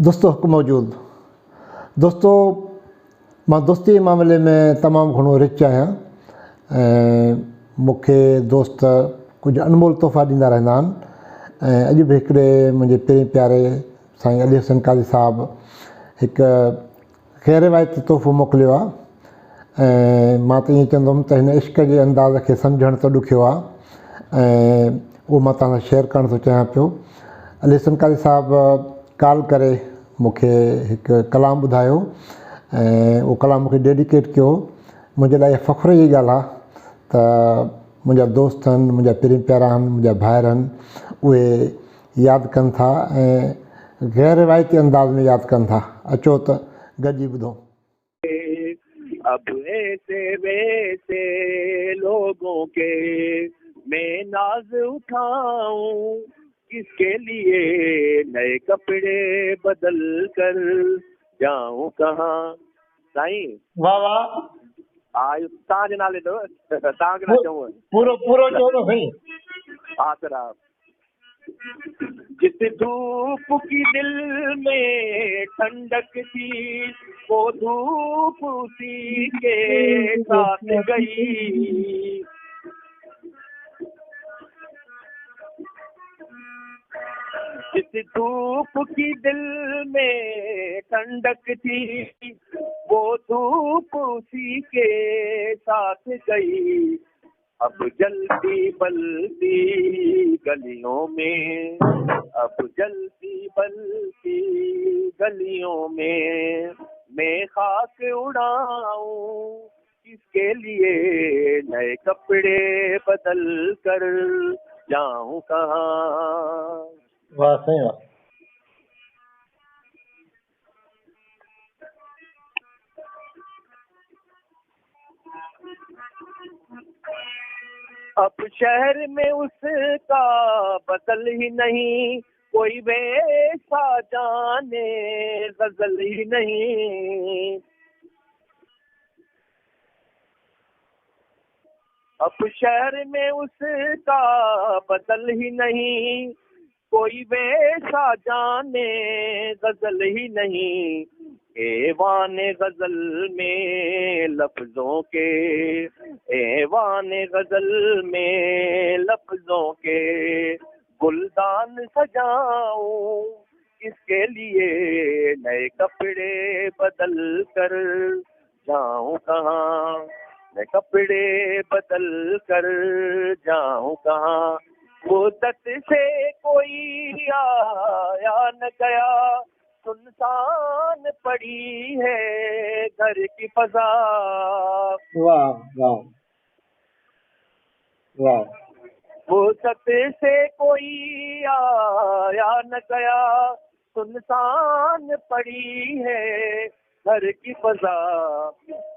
दोस्तों हक़ मौजूद दोस्तों मां दोस्ती जे मामले में तमामु घणो रिच आहियां ऐं मूंखे दोस्त कुझु अनमोल तोहफ़ा ॾींदा रहंदा आहिनि ऐं अॼु बि हिकिड़े मुंहिंजे पहिरें प्यारे साईं अली हसन काज़ी साहब हिकु ग़ैर रिवायती तोहफ़ो मोकिलियो आहे ऐं मां त ईअं चवंदुमि त हिन इश्क जे अंदाज़ खे सम्झणु त ॾुखियो आहे ऐं उहो मां तव्हां सां शेयर करणु थो चाहियां पियो। अली हसन काज़ी साहब कॉल करे मूंखे हिकु कलाम ॿुधायो ऐं उहो कलाम मूंखे डेडिकेट कयो। मुंहिंजे लाइ फ़ख़्र जी ॻाल्हि आहे त मुंहिंजा दोस्त आहिनि, मुंहिंजा पहिरीं प्यारा आहिनि, मुंहिंजा भाइर आहिनि, उहे यादि कनि था ऐं ग़ैर रिवायती अंदाज़ में यादि कनि था। अचो त गॾिजी ॿुधो। अब ऐसे वैसे लोगों के मैं नाज उठाऊं, किसके लिए नए कपड़े बदल कर जाऊं कहाँ। साईं वाह वाह आयु तव्हांजे नाले तो तव्हांखे न चऊं पूरो पूरो चओ न साईं। आसरा जिस धूप की दिल में ठंडक थी वो धूप उसी के साथ गई। जिस धूप की दिल में ठंडक थी वो धूप उसी के साथ गई। अब जलती बलती गलियों में, अब जलती बलती गलियों में मैं खाक उड़ाऊं, किसके लिए नए कपड़े बदल कर जाऊं कहाँ। वाह सही वाह। अब शहर में उसका बदल ही नहीं, कोई वैसा जाने गजल ही नहीं। अब शहर में उसका बदल ही नहीं, कोई वैसा जाने गजल ही नहीं। ऐवान गजल में लफ्जों के, ऐवान गजल में लफ्जों के गुलदान सजाऊं, इसके लिए नए कपड़े बदल कर जाऊं कहाँ। नए कपड़े बदल कर जाऊं कहाँ। मुद्दत से कोई आया न गया, सुनसान पड़ी है घर की फजा। वाह वाह वाह। मुद्दत से कोई आया न गया, सुनसान पड़ी है घर की फजा।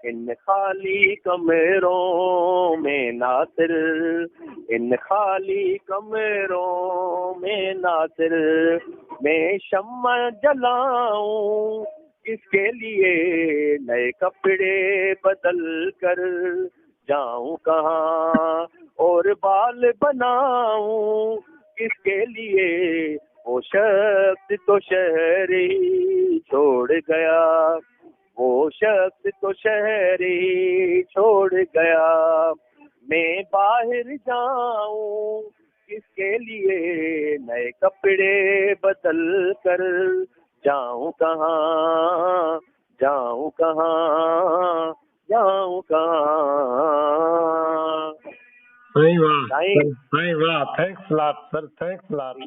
इन खाली कमरों में नासिर, इन खाली कमरों में नासिर मैं शम्मा जलाऊं, किसके लिए नए कपड़े बदल कर जाऊं कहाँ। और बाल बनाऊं, किसके लिए वो शख्स तो शहरी छोड़ गया, वो शख्स तो शहरी छोड़ गया। मैं बाहर जाऊं, किसके लिए नए कपड़े बदल कर जाऊं कहाँ, जाऊं कहाँ, जाऊं कहाँ। सही वाह सही वाह। Thanks lot sir, thanks lot.